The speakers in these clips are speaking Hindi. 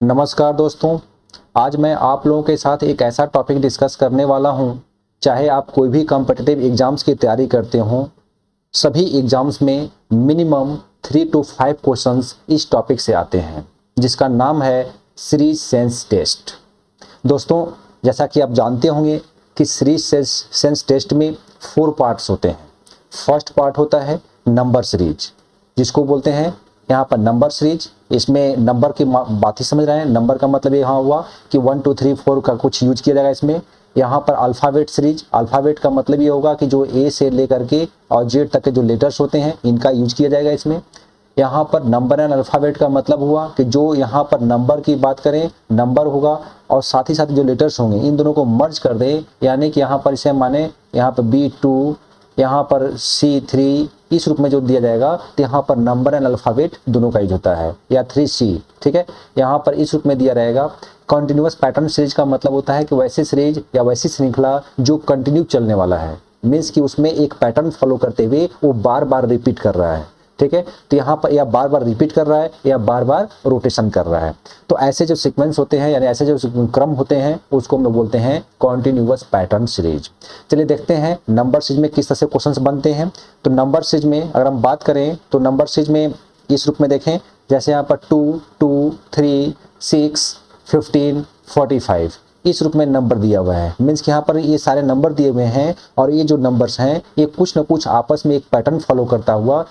नमस्कार दोस्तों। आज मैं आप लोगों के साथ एक ऐसा टॉपिक डिस्कस करने वाला हूं, चाहे आप कोई भी कॉम्पिटिटिव एग्जाम्स की तैयारी करते हों, सभी एग्जाम्स में मिनिमम 3 to 5 क्वेश्चंस इस टॉपिक से आते हैं, जिसका नाम है सीरीज सेंस टेस्ट। दोस्तों, जैसा कि आप जानते होंगे कि सीरीज सेंस टेस्ट में 4 पार्ट्स होते हैं। फर्स्ट पार्ट होता है नंबर सीरीज, जिसको बोलते हैं यहाँ पर नंबर सीरीज। इसमें नंबर की बात ही समझ रहे हैं। नंबर का मतलब यहाँ हुआ कि 1 2 3 4 का कुछ यूज किया जाएगा इसमें। यहाँ पर अल्फ़ाबेट सीरीज, अल्फ़ाबेट का मतलब ये होगा कि जो ए से लेकर के और जेड तक के जो लेटर्स होते हैं इनका यूज किया जाएगा इसमें। यहाँ पर नंबर एंड अल्फ़ाबेट का मतलब हुआ कि जो यहाँ पर नंबर की बात करें, नंबर होगा और साथ ही साथ जो लेटर्स होंगे इन दोनों को मर्ज कर दे, यानी कि यहाँ पर इसे माने यहाँ पर B2, यहाँ पर C3, इस रूप में जो दिया जाएगा तो यहाँ पर नंबर एंड अल्फ़ाबेट दोनों का यूज होता है, या 3C। ठीक है, यहाँ पर इस रूप में दिया रहेगा। कॉन्टिन्यूअस पैटर्न सीरीज का मतलब होता है कि वैसे सीरीज या वैसी श्रृंखला जो कंटिन्यू चलने वाला है, मीन्स कि उसमें एक पैटर्न फॉलो करते हुए वो बार बार रिपीट कर रहा है। ठीक है, तो यहाँ पर या बार बार रिपीट कर रहा है या बार बार रोटेशन कर रहा है। तो ऐसे जो सीक्वेंस होते हैं, यानी ऐसे जो क्रम होते हैं, उसको हम लोग बोलते हैं कॉन्टिन्यूअस पैटर्न सीरीज। चलिए देखते हैं नंबर सीरीज में किस तरह से क्वेश्चंस बनते हैं। तो नंबर सीरीज में अगर हम बात करें तो नंबर सीरीज में इस रूप में देखें, जैसे यहाँ पर 2 2 3 6 15 45 इस रूप में नंबर दिया हुआ है। मीन्स कि यहाँ पर ये सारे नंबर दिए हुए हैं और ये जो नंबर्स हैं ये कुछ ना कुछ आपस में एक पैटर्न फॉलो करता हुआ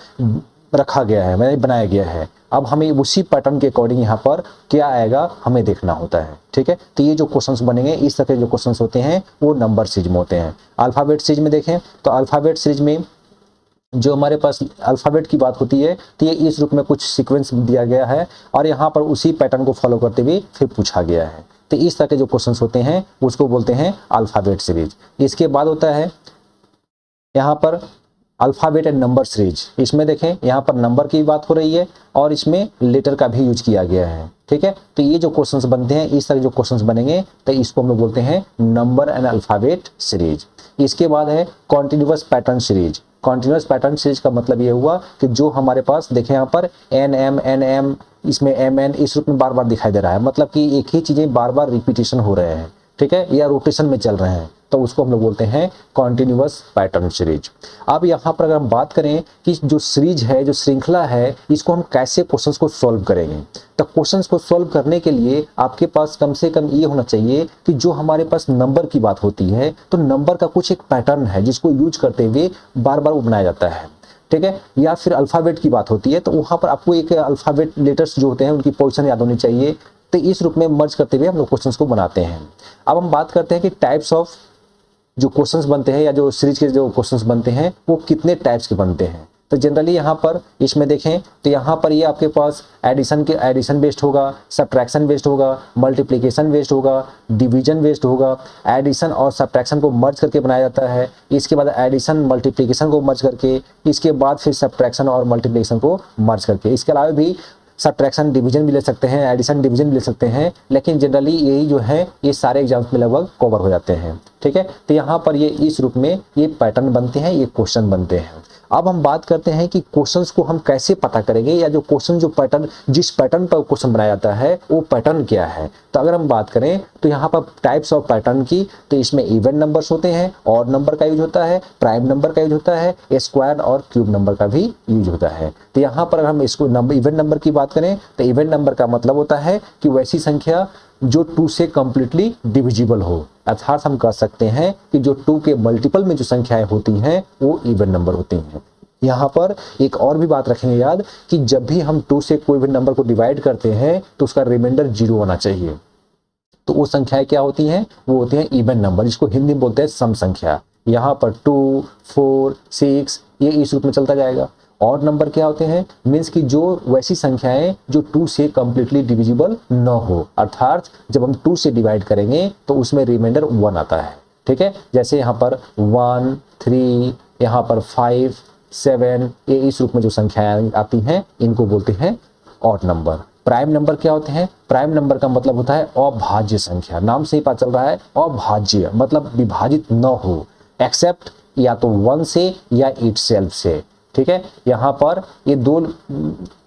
रखा गया है, मैंने बनाया गया है। अब हमें उसी पैटर्न के अकॉर्डिंग यहाँ पर क्या आएगा हमें देखना होता है। ठीक है, तो ये जो क्वेश्चंस बनेंगे इस तरह के जो क्वेश्चंस होते हैं वो नंबर सीरीज में होते हैं। अल्फ़ाबेट सीरीज में देखें तो अल्फ़ाबेट सीरीज में जो हमारे पास अल्फ़ाबेट की बात होती है तो ये इस रूप में कुछ सीक्वेंस दिया गया है और यहाँ पर उसी पैटर्न को फॉलो करते हुए फिर पूछा गया है। तो इस तरह के जो क्वेश्चंस होते हैं उसको बोलते हैं अल्फ़ाबेट सीरीज। इसके बाद होता है यहाँ पर अल्फ़ाबेट एंड नंबर सीरीज। इसमें देखें यहाँ पर नंबर की बात हो रही है और इसमें लेटर का भी यूज किया गया है। ठीक है, तो ये जो क्वेश्चंस बनते हैं, इस तरह जो क्वेश्चंस बनेंगे तो इसको हम लोग बोलते हैं नंबर एंड अल्फ़ाबेट सीरीज। इसके बाद है continuous pattern series. Continuous pattern series का मतलब ये हुआ कि जो हमारे पास देखें यहाँ पर NM इसमें MN इस रूप में बार बार दिखाई दे रहा है, मतलब कि एक ही चीज़ें बार बार रिपीटेशन हो रहे हैं। ठीक है, या रोटेशन में चल रहे हैं, तो उसको हम लोग बोलते हैं कॉन्टिन्यूअस पैटर्न सीरीज। अब यहाँ पर अगर हम बात करें कि जो सीरीज है, जो श्रृंखला है, इसको हम कैसे क्वेश्चंस को सॉल्व करेंगे, तो क्वेश्चंस को सॉल्व करने के लिए आपके पास कम से कम ये होना चाहिए कि जो हमारे पास नंबर की बात होती है तो नंबर का कुछ एक पैटर्न है जिसको यूज करते हुए बार बार वो बनाया जाता है। ठीक है, या फिर अल्फ़ाबेट की बात होती है तो वहाँ पर आपको एक अल्फ़ाबेट लेटर्स जो होते हैं उनकी पोजीशन याद होनी चाहिए। तो इस रूप में मर्ज करते हुए हम लोग क्वेश्चंस को बनाते हैं। अब हम बात करते हैं कि टाइप्स ऑफ जो क्वेश्चंस बनते हैं या जो सीरीज के जो क्वेश्चंस बनते हैं वो कितने टाइप्स के बनते हैं। तो जनरली यहाँ पर इसमें देखें तो यहाँ पर ये आपके पास एडिशन बेस्ड होगा, सब्ट्रैक्शन बेस्ड होगा, मल्टीप्लिकेशन बेस्ड होगा, डिवीजन बेस्ड होगा। एडिशन और सब्ट्रैक्शन को मर्ज करके बनाया जाता है। इसके बाद एडिशन मल्टीप्लिकेशन को मर्ज करके, इसके बाद फिर सब्ट्रैक्शन और मल्टीप्लिकेशन को मर्ज करके। इसके अलावा भी सब्ट्रैक्शन डिवीजन भी ले सकते हैं, एडिशन डिवीजन भी ले सकते हैं, लेकिन जनरली यही जो है ये सारे एग्जाम्स में लगभग कवर हो जाते हैं। ठीक है, तो यहाँ पर ये इस रूप में ये पैटर्न बनते हैं, ये क्वेश्चन बनते हैं। अब हम बात करते हैं कि क्वेश्चंस को हम कैसे पता करेंगे, या जो क्वेश्चन जो पैटर्न जिस पैटर्न पर क्वेश्चन बनाया जाता है वो पैटर्न क्या है। तो अगर हम बात करें तो यहाँ पर टाइप्स ऑफ पैटर्न की, तो इसमें इवन नंबर्स होते हैं, ऑड नंबर का यूज होता है, प्राइम नंबर का यूज होता है, स्क्वायर और क्यूब नंबर का भी यूज होता है। तो यहाँ पर अगर हम इसको इवन नंबर की बात करें तो इवन नंबर का मतलब होता है कि वैसी संख्या जो 2 से कंप्लीटली डिविजिबल हो, अर्थात हम कह सकते हैं कि जो 2 के मल्टीपल में जो संख्याएं होती हैं वो इवन नंबर होती हैं। यहाँ पर एक और भी बात रखेंगे याद कि जब भी हम 2 से कोई भी नंबर को डिवाइड करते हैं तो उसका रिमाइंडर 0 होना चाहिए। तो वो संख्याएं क्या होती हैं, वो होती हैं इवन नंबर, जिसको हिंदी में बोलते हैं सम संख्या। यहाँ पर 2 4 6 ये इस रूप में चलता जाएगा। ऑड नंबर क्या होते हैं, मीन्स कि जो वैसी संख्याएं जो 2 से कंप्लीटली डिविजिबल न हो, अर्थात जब हम 2 से डिवाइड करेंगे तो उसमें रिमाइंडर 1 आता है। ठीक है, जैसे यहाँ पर 1 3, यहाँ पर 5 7 ये इस रूप में जो संख्याएं आती हैं इनको बोलते हैं ऑड नंबर। प्राइम नंबर क्या होते हैं, प्राइम नंबर का मतलब होता है अभाज्य संख्या। नाम से ही पता चल रहा है अभाज्य, मतलब विभाजित न हो, एक्सेप्ट या तो 1 से या इटसेल्फ से। ठीक है। यहाँ पर ये दो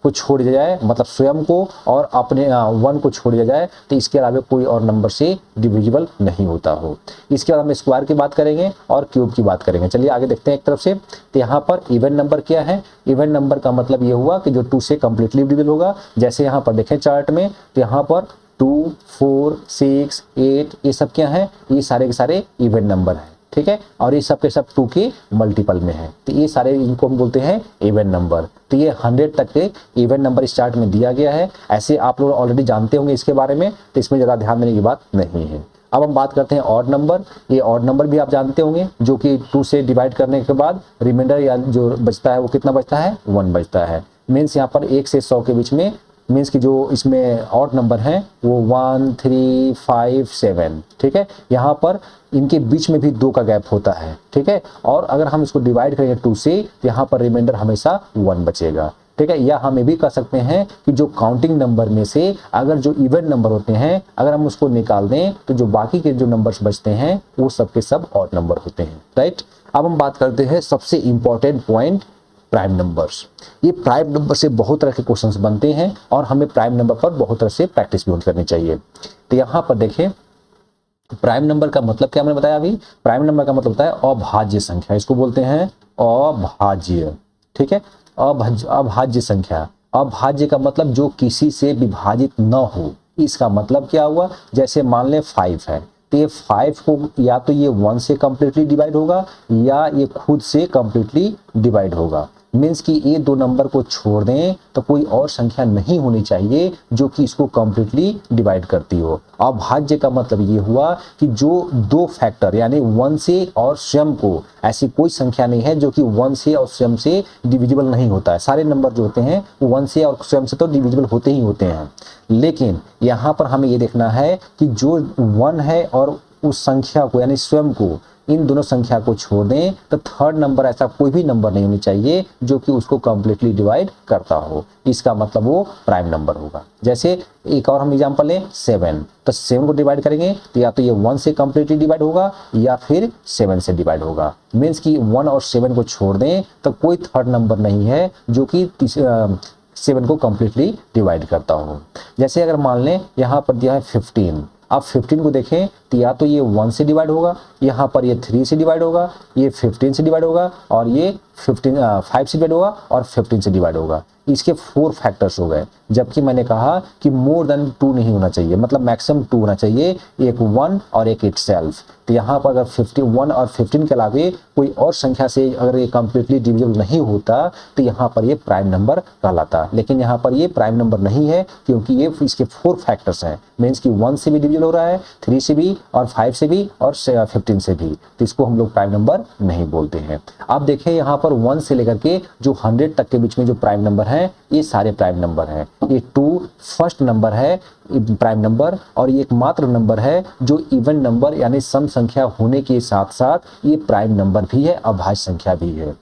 को छोड़ दिया जाए, मतलब स्वयं को और अपने 1 को छोड़ दिया जाए, तो इसके अलावा कोई और नंबर से डिविजिबल नहीं होता हो। इसके बाद हम स्क्वायर की बात करेंगे और क्यूब की बात करेंगे। चलिए आगे देखते हैं एक तरफ से। तो यहाँ पर इवन नंबर क्या है? इवन नंबर का मतलब ये हुआ कि जो 2 से कंप्लीटली डिविजिबल होगा। जैसे यहाँ पर देखें चार्ट में, तो यहाँ पर 2, 4, 6, 8 ये सब क्या है? ये सारे के सारे इवन नंबर हैं, ठीक है। और ये सब के सब 2 के मल्टीपल में है, तो ये सारे इनको हम बोलते हैं इवन नंबर। तो ये 100 तक के इवन नंबर इस चार्ट में दिया गया है। ऐसे आप लोग ऑलरेडी जानते होंगे इसके बारे में, तो इसमें ज़्यादा ध्यान देने की बात नहीं है। अब हम बात करते हैं ऑड नंबर। ये ऑड नंबर भी आप जानते होंगे, जो कि 2 से डिवाइड करने के बाद रिमाइंडर या जो बचता है वो कितना बचता है? 1 बचता है। मीन्स यहाँ पर 1 से 100 के बीच में, मीन्स कि जो इसमें ऑड नंबर हैं वो 1, 3, 5, 7, ठीक है। यहाँ पर इनके बीच में भी 2 का गैप होता है, ठीक है। और अगर हम इसको डिवाइड करेंगे 2 से, तो यहाँ पर रिमाइंडर हमेशा 1 बचेगा, ठीक है। या हम ये भी कह सकते हैं कि जो काउंटिंग नंबर में से अगर जो इवन नंबर होते हैं, अगर हम उसको निकाल दें, तो जो बाकी के जो नंबर्स बचते हैं वो सब के सब ऑड नंबर होते हैं, राइट। अब हम बात करते हैं सबसे इंपॉर्टेंट पॉइंट, प्राइम नंबर्स। ये प्राइम नंबर से बहुत तरह के क्वेश्चंस बनते हैं और हमें प्राइम नंबर पर बहुत तरह से प्रैक्टिस भी करनी चाहिए। तो यहाँ पर देखें, प्राइम नंबर का मतलब क्या मैंने बताया अभी? प्राइम नंबर का मतलब होता है अभाज्य संख्या, इसको बोलते हैं अभाज्य, ठीक है। अभाज्य संख्या। अभाज्य का मतलब जो किसी से विभाजित न हो। इसका मतलब क्या हुआ? जैसे मान लें 5 है, तो ये 5 को या तो ये 1 से कंप्लीटली डिवाइड होगा या ये खुद से कंप्लीटली डिवाइड होगा। मीन्स कि ये 2 नंबर को छोड़ दें तो कोई और संख्या नहीं होनी चाहिए जो कि इसको कंप्लीटली डिवाइड करती हो। अभाज्य का मतलब ये हुआ कि जो 2 फैक्टर यानी 1 से और स्वयं को, ऐसी कोई संख्या नहीं है जो कि 1 से और स्वयं से डिविजिबल नहीं होता है। सारे नंबर जो होते हैं वो 1 से और स्वयं से तो डिविजिबल होते ही होते हैं, लेकिन यहाँ पर हमें ये देखना है कि जो 1 है और उस संख्या को यानी स्वयं को, इन दोनों संख्या को छोड़ दें तो थर्ड नंबर ऐसा कोई भी नंबर नहीं होनी चाहिए जो कि उसको कंप्लीटली डिवाइड करता हो। इसका मतलब वो प्राइम नंबर होगा। जैसे एक और हम एग्जांपल लें 7, तो 7 को डिवाइड करेंगे तो या तो ये 1 से कंप्लीटली डिवाइड होगा या फिर 7 से डिवाइड होगा। मीन्स कि 1 और 7 को छोड़ दें तो कोई थर्ड नंबर नहीं है जो कि 7 को कंप्लीटली डिवाइड करता हो। जैसे अगर मान लें यहाँ पर दिया है 15, अब 15 को देखें तो या तो ये 1 से डिवाइड होगा, यहाँ पर ये 3 से डिवाइड होगा, ये 15 से डिवाइड होगा और ये 5 से डिवाइड होगा और 15 से डिवाइड होगा। इसके 4 फैक्टर्स हो गए, जबकि मैंने कहा कि मोर देन 2 नहीं होना चाहिए, मतलब मैक्सिमम 2 होना चाहिए, एक 1 और एक इटसेल्फ। तो यहाँ पर अगर 51 और 15 के अलावे कोई और संख्या से अगर ये कंप्लीटली डिविजिबल नहीं होता तो यहाँ पर ये प्राइम नंबर कहलाता। लेकिन यहाँ पर ये प्राइम नंबर नहीं है क्योंकि ये इसके 4 फैक्टर्स हैं। मीन्स कि 1 से भी डिविजिबल हो रहा है, 3 से भी और 5 से भी और 15 से भी, तो इसको हम लोग प्राइम नंबर नहीं बोलते हैं। अब देखें यहाँ पर 1 से लेकर के जो 100 तक के बीच में जो प्राइम नंबर हैं ये सारे प्राइम नंबर हैं। ये 2 फर्स्ट नंबर है प्राइम नंबर और ये एकमात्र नंबर है जो इवन नंबर यानी सम संख्या होने के साथ साथ ये प्राइम नंबर भी है, अभाज्य संख्या भी है।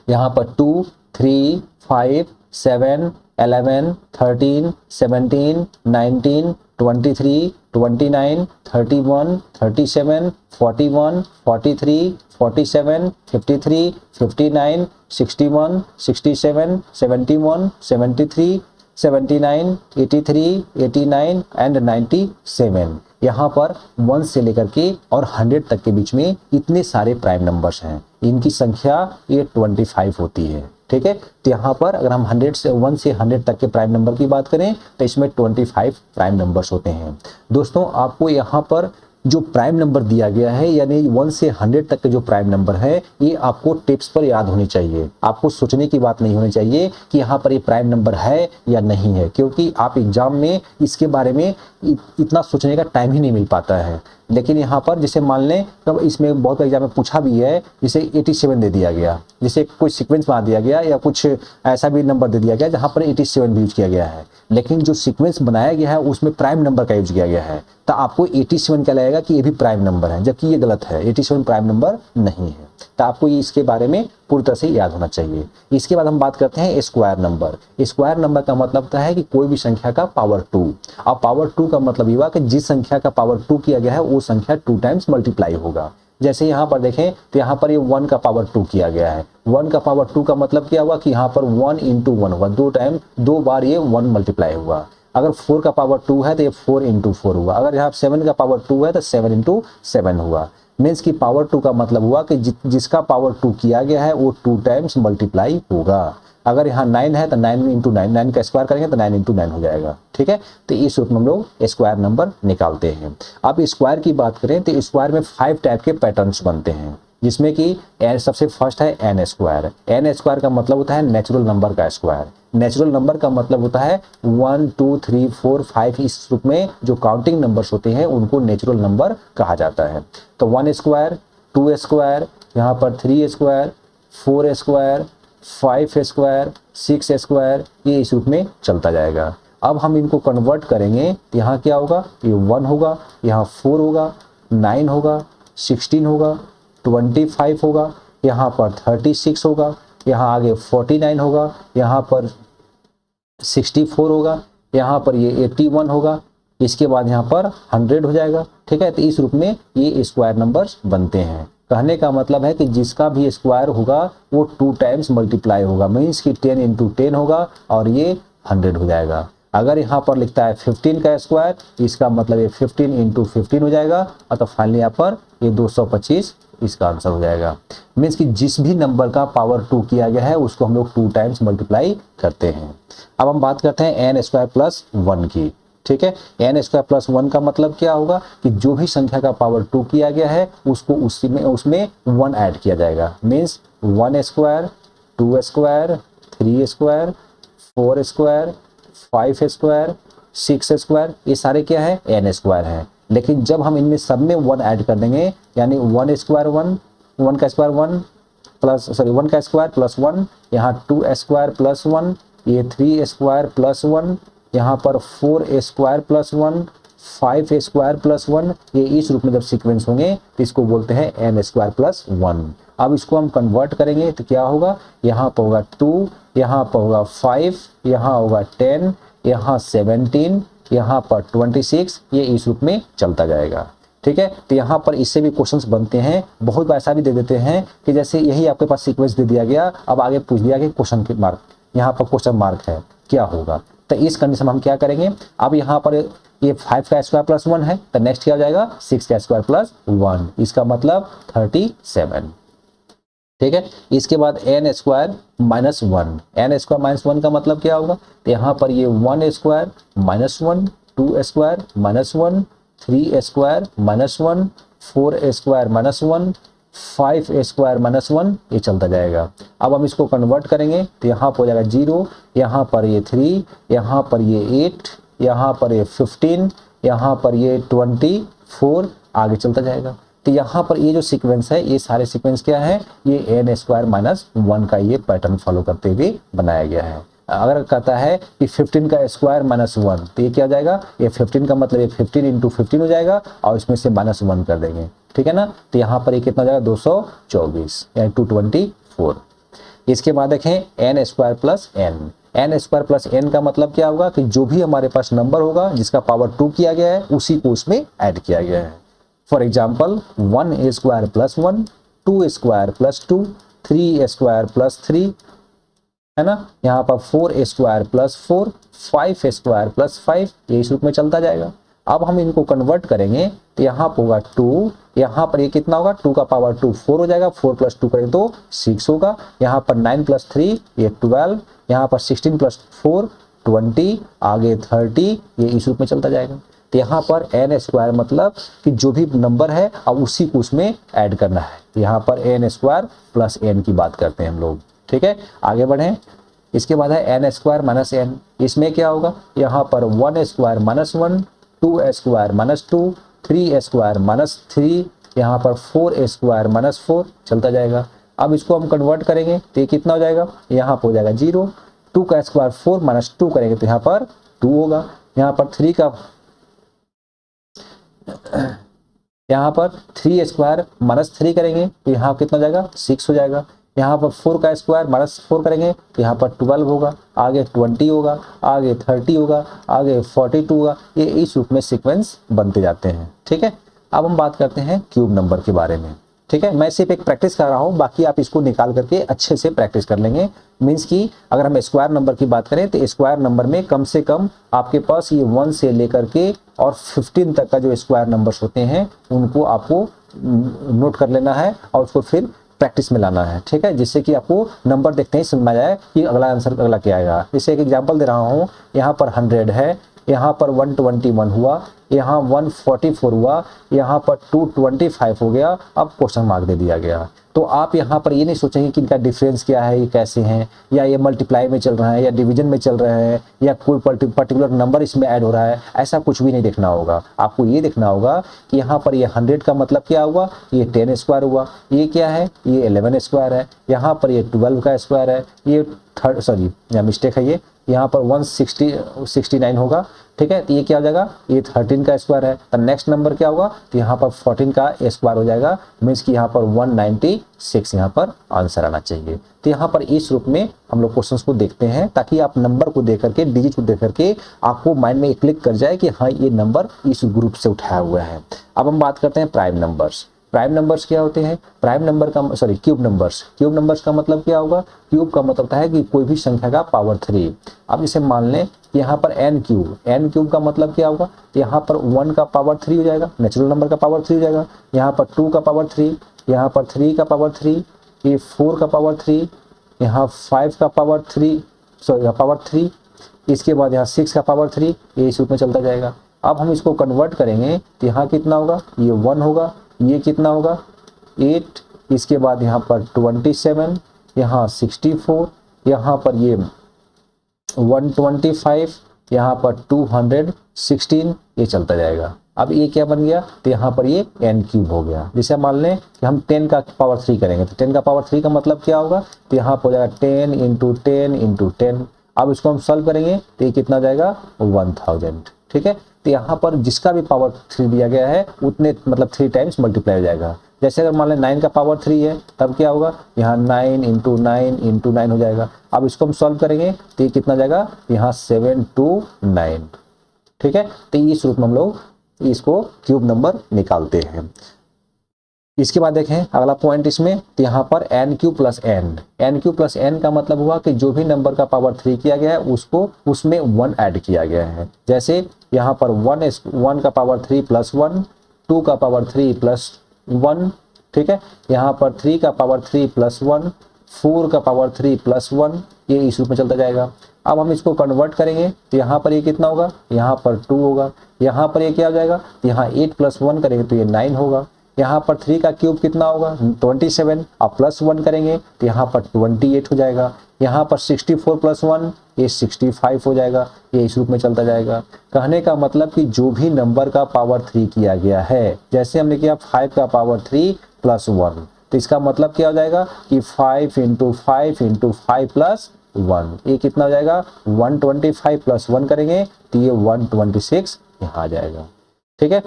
यहाँ पर 2, 3, 5, 7, 11, 13, 17, 19, 23, 29, 31, 37, 41, 43, 47, 53, 59, 61, 67, 71, 73, 79, 83, 89 एंड 97। यहाँ पर 1 से लेकर के और 100 तक के बीच में इतने सारे प्राइम नंबर्स हैं। इनकी संख्या ये 25 होती है, ठीक है। तो यहाँ पर अगर हम 1 से 100 तक के प्राइम नंबर की बात करें तो इसमें 25 प्राइम नंबर्स होते हैं। दोस्तों आपको यहाँ पर जो प्राइम नंबर दिया गया है यानी 1 से 100 तक के जो प्राइम नंबर है ये आपको टिप्स पर याद होनी चाहिए। आपको सोचने की बात नहीं होनी चाहिए कि यहाँ पर ये प्राइम नंबर है या नहीं है, क्योंकि आप एग्जाम में इसके बारे में इतना सोचने का टाइम ही नहीं मिल पाता है। लेकिन यहाँ पर जैसे मान लें तब इसमें बहुत एग्जाम में पूछा भी है, जैसे 87 दे दिया गया, जैसे कुछ सीक्वेंस बना दिया गया या कुछ ऐसा भी नंबर दे दिया गया जहाँ पर 87 भी यूज किया गया है, लेकिन जो सीक्वेंस बनाया गया है उसमें प्राइम नंबर का यूज किया गया है, तो आपको 87 क्या लगेगा कि ये भी प्राइम नंबर है, जबकि ये गलत है, 87 प्राइम नंबर नहीं है। तो आपको ये इसके बारे में पूरी तरह से याद होना चाहिए। इसके बाद हम बात करते हैं स्क्वायर नंबर। स्क्वायर नंबर का मतलब होता है कि कोई भी संख्या का पावर 2। अब पावर 2 का मतलब ये हुआ कि जिस संख्या का पावर 2 किया गया है वो संख्या 2 टाइम्स मल्टीप्लाई होगा। जैसे यहाँ पर देखें तो यहाँ पर ये 1 का पावर 2 किया गया है। 1 का पावर 2 का मतलब क्या हुआ कि यहाँ पर 1 इंटू 1 हुआ, दो बार ये 1 मल्टीप्लाई हुआ। अगर 4 का पावर 2 है तो ये 4 इंटू 4 हुआ। अगर यहाँ 7 का पावर 2 है तो 7 इंटू 7 हुआ। मीन्स कि पावर 2 का मतलब हुआ कि जिसका पावर 2 किया गया है वो 2 टाइम्स मल्टीप्लाई होगा। अगर यहाँ 9 है तो 9 इंटू 9, 9 का स्क्वायर करेंगे तो 9 इंटू 9 हो जाएगा। ठीक है, तो इस रूप में हम लोग स्क्वायर नंबर निकालते हैं। अब स्क्वायर की बात करें तो स्क्वायर में 5 टाइप के पैटर्न्स बनते हैं, जिसमें कि सबसे फर्स्ट है एन स्क्वायर। एन स्क्वायर का मतलब होता है नेचुरल नंबर का स्क्वायर। नेचुरल नंबर का मतलब होता है 1 2 3 4 5, इस रूप में जो काउंटिंग नंबर्स होते हैं उनको नेचुरल नंबर कहा जाता है। तो 1 स्क्वायर, 2 स्क्वायर, यहाँ पर 3 स्क्वायर, 4 स्क्वायर, 5 स्क्वायर, 6 स्क्वायर, ये इस रूप में चलता जाएगा। अब हम इनको कन्वर्ट करेंगे तो यहाँ क्या होगा, ये 1 होगा, यहाँ 4 होगा, 9 होगा, 16 होगा, 25 होगा, यहाँ पर 36 होगा, यहाँ आगे 49 होगा, यहाँ पर 64 होगा, यहाँ पर ये 81 होगा, इसके बाद यहाँ पर 100 हो जाएगा। ठीक है, तो इस रूप में ये स्क्वायर नंबर्स बनते हैं। कहने का मतलब है कि जिसका भी स्क्वायर होगा वो 2 टाइम्स मल्टीप्लाई होगा, मीन्स कि 10 इंटू 10 होगा और ये 100 हो जाएगा। अगर यहाँ पर लिखता है 15 का स्क्वायर, इसका मतलब ये 15 इंटू 15 हो जाएगा और तो फाइनली यहाँ पर ये 225 इसका आंसर हो जाएगा। मीन्स कि जिस भी नंबर का पावर 2 किया गया है उसको हम लोग 2 टाइम्स मल्टीप्लाई करते हैं। अब हम बात करते हैं एन स्क्वायर प्लस 1 की। ठीक है, एन स्क्वायर प्लस 1 का मतलब क्या होगा कि जो भी संख्या का पावर 2 किया गया है उसको उसमें 1 ऐड किया जाएगा। Means 1 square, 2 square, 3 square, 4 square, 5 square, 6 square, ये सारे क्या है, एन स्क्वायर है। लेकिन जब हम इनमें सब में 1 ऐड कर देंगे, यानी 1 स्क्वायर 1, 1 का स्क्वायर 1 प्लस 1 का स्क्वायर प्लस 1, यहाँ 2 स्क्वायर प्लस 1, ये 3 स्क्वायर प्लस 1, यहाँ पर 4 स्क्वायर प्लस 1, 5 स्क्वायर प्लस 1, ये इस रूप में जब सीक्वेंस होंगे तो इसको बोलते हैं एन स्क्वायर प्लस 1। अब इसको हम कन्वर्ट करेंगे तो क्या होगा, यहाँ पर होगा 2, यहाँ पर होगा 5, यहाँ होगा 10, यहाँ 17, यहाँ पर 26, ये इस रूप में चलता जाएगा। ठीक है, तो यहाँ पर इससे भी क्वेश्चंस बनते हैं। बहुत बार ऐसा भी दे देते हैं कि जैसे यही आपके पास सीक्वेंस दे दिया गया, अब आगे पूछ दिया कि क्वेश्चन के मार्क, यहाँ पर क्वेश्चन मार्क है, क्या होगा। तो इस कंडीशन में हम क्या करेंगे, अब यहाँ पर ये 5 का स्क्वायर प्लस 1 है तो नेक्स्ट क्या हो जाएगा, 6 का स्क्वायर प्लस 1, इसका मतलब 37। ठीक है, इसके बाद N square minus 1। N square minus 1 का मतलब क्या होगा, तो यहाँ पर ये 1 square minus 1, 2 square minus 1, 3 square minus 1, 4 square minus 1, 5 square minus 1, ये चलता जाएगा। अब हम इसको कन्वर्ट करेंगे तो यहाँ पर हो जाएगा 0, यहाँ पर ये 3, यहाँ पर ये 8, यहाँ पर ये 15, यहाँ पर ये 24, आगे चलता जाएगा। तो यहाँ पर ये जो सीक्वेंस है, ये सारे सीक्वेंस क्या है, ये एन स्क्वायर माइनस 1 का ये पैटर्न फॉलो करते हुए बनाया गया है। अगर कहता है कि 15 का स्क्वायर माइनस 1, तो ये क्या हो जाएगा, ये 15 का मतलब ये 15 इंटू 15 हो जाएगा और इसमें से माइनस 1 कर देंगे। ठीक है ना, तो यहाँ पर ये कितना हो जाएगा, 224 यानी 224। इसके बाद देखें N square plus N. N square plus N का मतलब क्या होगा कि जो भी हमारे पास नंबर होगा जिसका पावर 2 किया गया है उसी को उसमें ऐड किया गया है। For example 1 square plus 1, 2 square plus 2, 3 square plus 3, है ना, यहाँ पर 4 स्क्वायर प्लस 4, 5 स्क्वायर प्लस 5, ये इस रूप में चलता जाएगा। अब हम इनको कन्वर्ट करेंगे तो यहाँ पर होगा 2, यहाँ पर ये कितना होगा, 2 का पावर 2 4 हो जाएगा, 4 प्लस 2 करेंगे तो 6 होगा, यहाँ पर 9 प्लस 3 ये 12, यहाँ पर 16 प्लस 4 20, आगे 30, ये इस रूप में चलता जाएगा। तो यहाँ पर एन स्क्वायर मतलब कि जो भी नंबर है अब उसी को उसमें ऐड करना है। यहाँ पर एन स्क्वायर प्लस एन की बात करते हैं हम लोग। ठीक है, आगे बढ़ें। इसके बाद है एन स्क्वायर माइनस एन। इसमें क्या होगा, यहाँ पर 1 square minus 1, 2 square minus 2, 3 square minus 3, यहाँ पर 4 स्क्वायर माइनस 4, चलता जाएगा। अब इसको हम कन्वर्ट करेंगे तो ये कितना हो जाएगा, यहाँ पर हो जाएगा 0, 2 का स्क्वायर 4 माइनस 2 करेंगे तो यहाँ पर 2 होगा, यहाँ पर 3 स्क्वायर माइनस 3 करेंगे तो यहाँ कितना हो जाएगा, 6 हो जाएगा। यहाँ पर 4 का स्क्वायर माइनस 4 करेंगे तो यहाँ पर 12 होगा, आगे 20 होगा, आगे 30 होगा, आगे 42 होगा, ये इस रूप में सीक्वेंस बनते जाते हैं। ठीक है, अब हम बात करते हैं क्यूब नंबर के बारे में। ठीक है, मैं सिर्फ एक प्रैक्टिस कर रहा हूँ, बाकी आप इसको निकाल करके अच्छे से प्रैक्टिस कर लेंगे। मीन्स कि अगर हम स्क्वायर नंबर की बात करें तो स्क्वायर नंबर में कम से कम आपके पास ये 1 से लेकर के और 15 तक का जो स्क्वायर नंबर्स होते हैं उनको आपको नोट कर लेना है और उसको फिर प्रैक्टिस में लाना है, ठीक है, जिससे कि आपको नंबर देखते ही समझ में आ जाए कि अगला आंसर अगला क्या आएगा। जैसे एक एग्जांपल दे रहा हूँ, यहाँ पर 100 है, यहाँ पर 121 हुआ, यहाँ 144 हुआ, यहाँ पर 225 हो गया, अब क्वेश्चन मार्क दे दिया गया। तो आप यहाँ पर ये नहीं सोचेंगे कि इनका डिफरेंस क्या है, ये कैसे हैं, या ये मल्टीप्लाई में चल रहा है या डिवीजन में चल रहे हैं या कोई पर्टिकुलर नंबर इसमें ऐड हो रहा है, ऐसा कुछ भी नहीं देखना होगा। आपको ये देखना होगा कि यहाँ पर ये 100 का मतलब क्या हुआ, ये 10 स्क्वायर हुआ, ये क्या है, ये 11 स्क्वायर है, यहाँ पर ये 12 का स्क्वायर है, ये मिस्टेक है, ये यहाँ पर 169 होगा, ठीक है, तो ये क्या हो जाएगा, ये 13 का स्क्वायर है। तो नेक्स्ट नंबर क्या होगा, तो यहाँ पर 14 का स्क्वायर हो जाएगा, मीन्स कि यहाँ पर 196 यहाँ पर आंसर आना चाहिए। तो यहाँ पर इस रूप में हम लोग क्वेश्चंस को देखते हैं ताकि आप नंबर को देख करके, डिजिट को देख करके आपको माइंड में क्लिक कर जाए कि हाँ ये नंबर इस ग्रुप से उठाया हुआ है। अब हम बात करते हैं प्राइम नंबर्स। प्राइम नंबर्स क्या होते हैं, प्राइम नंबर का क्यूब नंबर्स। क्यूब नंबर्स का मतलब क्या होगा, क्यूब का मतलब होता है कि कोई भी संख्या का पावर 3। अब जैसे मान लें यहाँ पर n क्यूब का मतलब क्या होगा, यहाँ पर 1 का पावर 3 हो जाएगा, नेचुरल नंबर का पावर 3 हो जाएगा, यहाँ पर 2 का पावर 3, यहाँ पर 3 का पावर 3, ये 4 का पावर 3, यहाँ 5 का पावर 3, पावर 3, इसके बाद यहाँ 6 का पावर 3, ये इस रूप में चलता जाएगा। अब हम इसको कन्वर्ट करेंगे तो यहाँ कितना होगा, ये 1 होगा, ये कितना होगा 8, इसके बाद यहाँ पर 27, यहाँ 64, यहाँ पर ये 125, यहाँ पर 216, ये चलता जाएगा। अब ये क्या बन गया, तो यहाँ पर ये n क्यूब हो गया। जैसे मान लें कि हम 10 का पावर 3 करेंगे तो 10 का पावर 3 का मतलब क्या होगा, तो यहाँ पर हो जाएगा 10 इंटू 10 इंटू 10। अब इसको हम सॉल्व करेंगे तो ये कितना जाएगा 1000, ठीक है। तो यहाँ पर जिसका भी पावर 3 दिया गया है उतने मतलब 3 टाइम्स मल्टीप्लाई हो जाएगा। जैसे अगर मान लें 9 का पावर 3 है तब क्या होगा, यहाँ 9 इंटू 9 इंटू 9 हो जाएगा। अब इसको हम सॉल्व करेंगे तो ये कितना जाएगा, यहाँ 729, ठीक है। तो इस रूप में हम लोग इसको क्यूब नंबर निकालते हैं। इसके बाद देखें अगला पॉइंट इसमें, तो यहाँ पर n क्यूब प्लस n का मतलब हुआ कि जो भी नंबर का पावर 3 किया गया है उसको उसमें 1 ऐड किया गया है। जैसे यहाँ पर 1 का पावर 3 प्लस 1, 2 का पावर 3 प्लस 1, ठीक है, यहाँ पर 3 का पावर 3 प्लस 1, 4 का पावर 3 प्लस 1, ये इस रूप में चलता जाएगा। अब हम इसको कन्वर्ट करेंगे तो यहाँ पर ये कितना होगा, यहाँ पर 2 होगा, यहाँ पर ये क्या हो जाएगा, यहाँ 8 प्लस 1 करेंगे तो ये 9 होगा, यहाँ पर 3 का क्यूब कितना होगा 27, अब प्लस 1 करेंगे तो यहाँ पर 28 हो जाएगा, यहाँ पर 64 प्लस 1 ये 65 हो जाएगा, ये इस रूप में चलता जाएगा। कहने का मतलब कि जो भी नंबर का पावर 3 किया गया है, जैसे हमने किया 5 का पावर 3 प्लस 1, तो इसका मतलब क्या हो जाएगा कि 5 इंटू 5 इंटू 5 प्लस 1, ये कितना हो जाएगा 125 प्लस 1 करेंगे तो ये 126 यहाँ आ जाएगा, ठीक है।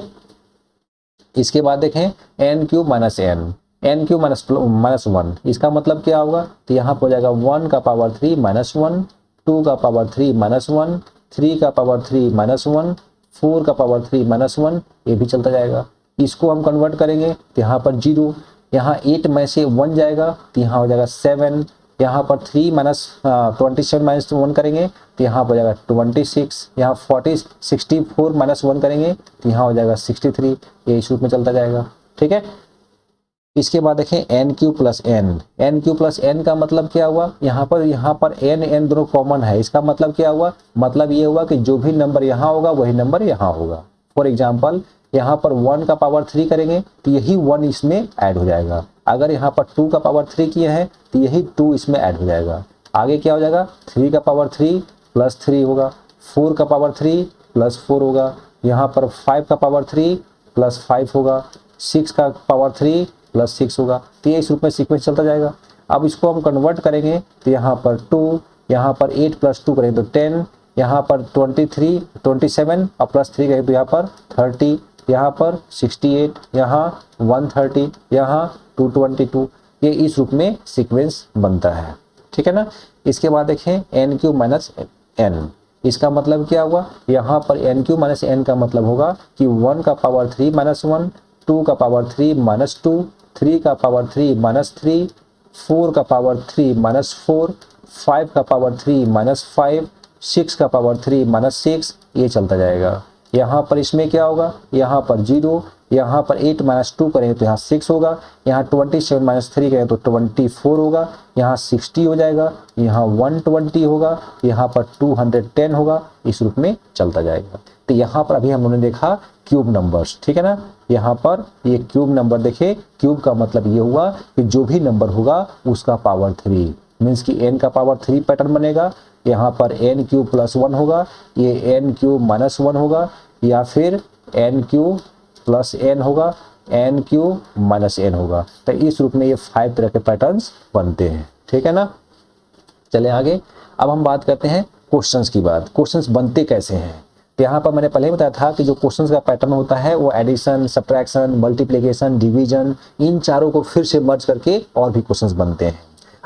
इसके बाद देखें n क्यूब माइनस माइनस 1, इसका मतलब क्या होगा, तो यहाँ पर हो जाएगा 1 का पावर 3 माइनस 1, 2 का पावर 3 माइनस 1, 3 का पावर 3 माइनस 1, 4 का पावर 3 माइनस 1, ये भी चलता जाएगा। इसको हम कन्वर्ट करेंगे तो यहाँ पर 0, यहाँ 8 में से 1 जाएगा तो यहाँ हो जाएगा 7, यहाँ पर 3 माइनस 27 माइनस 1 करेंगे तो यहाँ हो जाएगा 26, यहाँ 64 माइनस 1 करेंगे तो यहाँ हो जाएगा 63, ये इस रूप में चलता जाएगा, ठीक है। इसके बाद देखें n क्यूब प्लस n का मतलब क्या हुआ, यहाँ पर n दोनों कॉमन है, इसका मतलब क्या हुआ, मतलब ये हुआ कि जो भी नंबर यहाँ होगा वही नंबर यहाँ होगा। फॉर एग्जाम्पल यहाँ पर 1 का पावर 3 करेंगे तो यही 1 इसमें ऐड हो जाएगा। अगर यहाँ पर 2 का पावर 3 किए हैं तो यही 2 इसमें ऐड हो जाएगा। आगे क्या हो जाएगा, 3 का पावर 3 प्लस 3 होगा, 4 का पावर 3 प्लस 4 होगा, यहाँ पर 5 का पावर 3 प्लस 5 होगा, 6 का पावर 3 प्लस 6 होगा। तो ये इस रूप में सीक्वेंस चलता जाएगा। अब इसको हम कन्वर्ट करेंगे तो यहाँ पर 2, यहाँ पर 8 प्लस 2 करेंगे तो 10, यहाँ पर 27 और प्लस 3 करेंगे तो यहाँ पर 30, यहाँ पर 68, यहाँ 130, यहाँ 222, ये इस रूप में सीक्वेंस बनता है, ठीक है ना। इसके बाद देखें n क्यूब माइनस n, इसका मतलब क्या हुआ, यहाँ पर n क्यूब माइनस n का मतलब होगा कि 1 का पावर 3 माइनस 1, 2 का पावर 3 माइनस 2, 3 का पावर 3 -3, 4 का पावर 3 -4, 5 का पावर 3 -5, 6 का पावर 3 -6, ये चलता जाएगा। यहाँ पर इसमें क्या होगा, यहाँ पर 0, यहाँ पर 8 - 2 करेंगे तो यहाँ 6 होगा, यहाँ 27 - 3 करेंगे तो 24 होगा, यहाँ 60 हो जाएगा, यहाँ 120 होगा, यहाँ पर 210 होगा, इस रूप में चलता जाएगा। तो यहाँ पर अभी हम लोगों ने देखा क्यूब नंबर्स, ठीक है ना। यहाँ पर ये क्यूब नंबर देखे, क्यूब का मतलब ये हुआ कि जो भी नंबर होगा उसका पावर 3, मीन्स कि n का पावर 3 पैटर्न बनेगा। यहाँ पर n क्यूब +1 होगा, ये n क्यूब -1 होगा, या फिर n क्यूब +n होगा, n क्यूब -n होगा। तो इस रूप में ये 5 तरह के पैटर्न्स बनते हैं, ठीक है ना। चलें आगे। अब हम बात करते हैं क्वेश्चंस की बात, क्वेश्चंस बनते कैसे हैं। तो यहाँ पर मैंने पहले ही बताया था कि जो क्वेश्चंस का पैटर्न होता है वो एडिशन, सब्ट्रैक्शन, मल्टीप्लिकेशन, डिवीजन, इन चारों को फिर से मर्ज करके और भी क्वेश्चंस बनते हैं।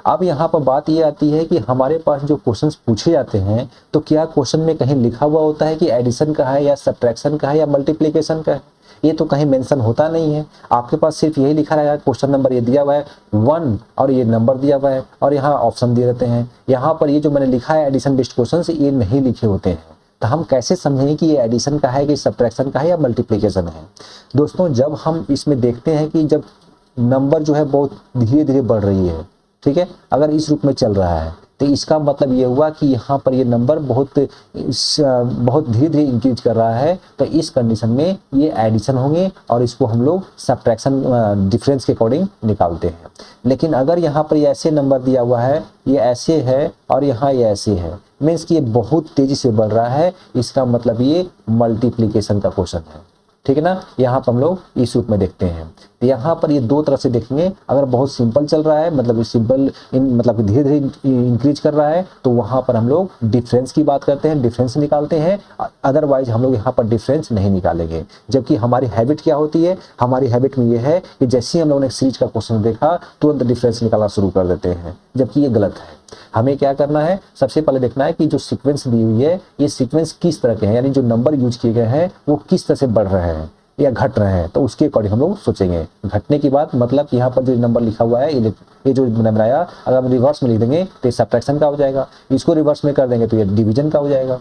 अब यहाँ पर बात ये आती है कि हमारे पास जो क्वेश्चंस पूछे जाते हैं तो क्या क्वेश्चन में कहीं लिखा हुआ होता है कि एडिशन का है या सब्ट्रैक्शन का है या मल्टीप्लिकेशन का है, ये तो कहीं मेंशन होता नहीं है। आपके पास सिर्फ यही लिखा रहेगा, क्वेश्चन नंबर ये दिया हुआ है 1 और ये नंबर दिया हुआ है और यहाँ ऑप्शन दिए रहते हैं। यहाँ पर ये जो मैंने लिखा है एडिशन बेस्ड क्वेश्चन, ये नहीं लिखे होते हैं। तो हम कैसे समझेंगे कि ये एडिशन का है कि सब्ट्रैक्शन का है या मल्टीप्लिकेशन है। दोस्तों, जब हम इसमें देखते हैं कि जब नंबर जो है बहुत धीरे धीरे बढ़ रही है, ठीक है, अगर इस रूप में चल रहा है तो इसका मतलब ये हुआ कि यहाँ पर ये नंबर बहुत धीरे धीरे इंक्रीज कर रहा है। तो इस कंडीशन में ये एडिशन होंगे और इसको हम लोग सब्ट्रैक्शन डिफरेंस के अकॉर्डिंग निकालते हैं। लेकिन अगर यहाँ पर ये ऐसे नंबर दिया हुआ है, ये ऐसे है और यहाँ ये ऐसे है, मीन्स कि ये बहुत तेज़ी से बढ़ रहा है, इसका मतलब ये मल्टीप्लिकेशन का क्वेश्चन है, ठीक है ना। यहाँ पर हम लोग इस रूप में देखते हैं। तो यहाँ पर ये दो तरह से देखेंगे। अगर बहुत सिंपल चल रहा है, मतलब सिंपल मतलब धीरे धीरे इंक्रीज कर रहा है, तो वहाँ पर हम लोग डिफरेंस की बात करते हैं, डिफरेंस निकालते हैं। अदरवाइज हम लोग यहाँ पर डिफरेंस नहीं निकालेंगे। जबकि हमारी हैबिट क्या होती है, हमारी हैबिट में ये है कि जैसे ही हम लोगों ने सीरीज का क्वेश्चन देखा तुरंत डिफरेंस निकालना शुरू कर देते हैं, जबकि ये गलत है। हमें क्या करना है, सबसे पहले देखना है कि जो सीक्वेंस दी हुई है ये सीक्वेंस किस तरह के हैं, यानी जो नंबर यूज किए गए हैं वो किस तरह से बढ़ रहे हैं या घट रहे हैं, तो उसके अकॉर्डिंग हम लोग सोचेंगे। घटने की बात मतलब यहाँ पर जो नंबर लिखा हुआ है, ये जो मैंने बनाया, अगर हम रिवर्स में लिख देंगे तो ये सब्ट्रैक्शन का हो जाएगा, इसको रिवर्स में कर देंगे तो ये डिवीजन का हो जाएगा।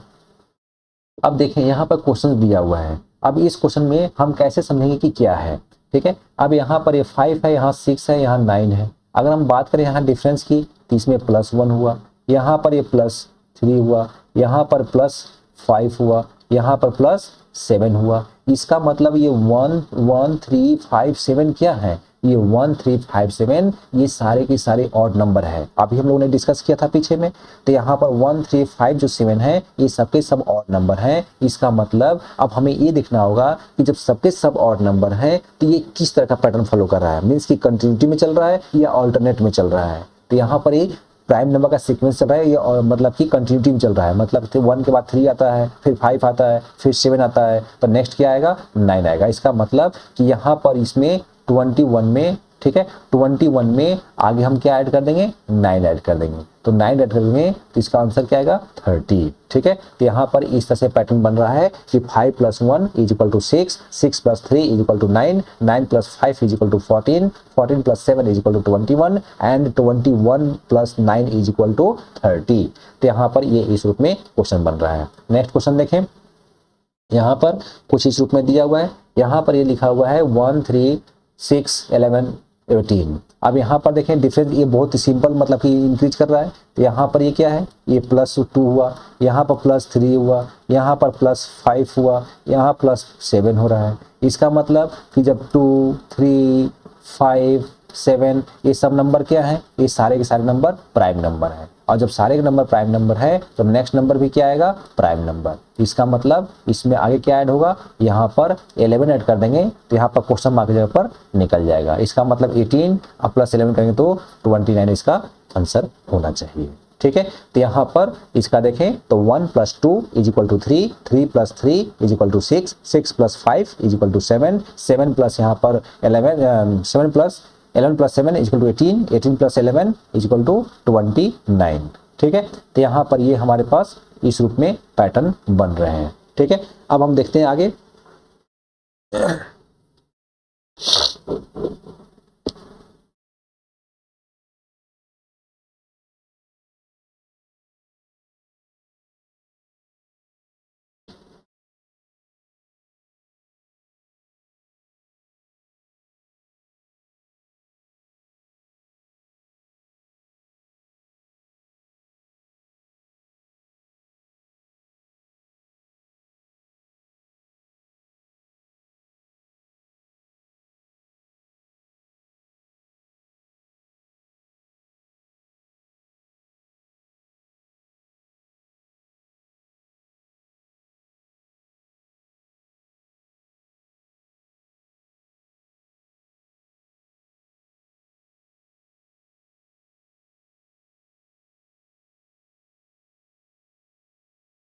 अब देखें यहाँ पर क्वेश्चन दिया हुआ है। अब इस क्वेश्चन में हम कैसे समझेंगे कि क्या है, ठीक है। अब यहाँ पर ये 5 है, यहाँ 6 है, यहाँ 9 है। अगर हम बात करें यहाँ डिफरेंस की तो इसमें +1 हुआ, यहाँ पर ये +3 हुआ, यहाँ पर +5 हुआ, यहाँ पर +7 हुआ। इसका मतलब ये 1 1 3 5 7 क्या है, ये 1 3 5 7 ये सारे के सारे ऑड नंबर है। अभी हम लोगों ने डिस्कस किया था पीछे में। तो यहाँ पर 1 3 5 जो 7 है ये सबके सब ऑड नंबर हैं। इसका मतलब अब हमें ये देखना होगा कि जब सबके सब ऑड नंबर हैं तो ये किस तरह का पैटर्न फॉलो कर रहा है, मीन्स कि कंटिन्यूटी में चल रहा है या ऑल्टरनेट में चल रहा है। तो यहाँ पर एक प्राइम नंबर का सीक्वेंस चल रहा है, ये मतलब कि कंटिन्यूटी में चल रहा है। मतलब 1 के बाद 3 आता है, फिर 5 आता है, फिर 7 आता है, तो नेक्स्ट क्या आएगा, 9 आएगा। इसका मतलब कि यहाँ पर इसमें 21 में, ठीक है, 21 में आगे हम क्या ऐड कर देंगे, 9 ऐड कर देंगे। तो 9 ऐड कर देंगे तो इसका आंसर क्या आएगा, 30, ठीक है। तो यहाँ पर इस तरह से पैटर्न बन रहा है कि 5 + 1 = 6, 6 + 3 = 9, 9 + 5 = 14, 14 + 7 = 21 एंड 21 + 9 = 30। तो यहाँ पर ये इस रूप में क्वेश्चन बन रहा है। नेक्स्ट क्वेश्चन देखें, यहाँ पर कुछ इस रूप में दिया हुआ है। यहाँ पर ये लिखा हुआ है 1 3 6 11 18। अब यहाँ पर देखें डिफरेंस, ये बहुत सिंपल मतलब कि इंक्रीज कर रहा है। तो यहाँ पर ये क्या है, ये +2 हुआ, यहाँ पर +3 हुआ, यहाँ पर +5 हुआ, यहाँ +7 हो रहा है। इसका मतलब कि जब 2 3 5 7 ये सब नंबर क्या है, ये सारे के सारे नंबर प्राइम नंबर है। और जब सारे के नंबर प्राइम नंबर है तो नेक्स्ट नंबर भी क्या आएगा, प्राइम नंबर। इसका मतलब इसमें आगे क्या ऐड होगा, यहाँ पर 11 ऐड कर देंगे तो यहाँ पर क्वेश्चन मार्क की जगह पर निकल जाएगा। इसका मतलब 18 और +11 करेंगे तो 29 इसका आंसर होना चाहिए, ठीक है। तो यहाँ पर इसका देखें तो 1 + 2 = 3, 3 + 3 = 6, 6 + 5 = 7, 7 प्लस यहाँ पर 11 7 + 11 + 7 = 18, 18 + 11 = 29, ठीक है। तो यहाँ पर ये हमारे पास इस रूप में पैटर्न बन रहे हैं, ठीक है। अब हम देखते हैं आगे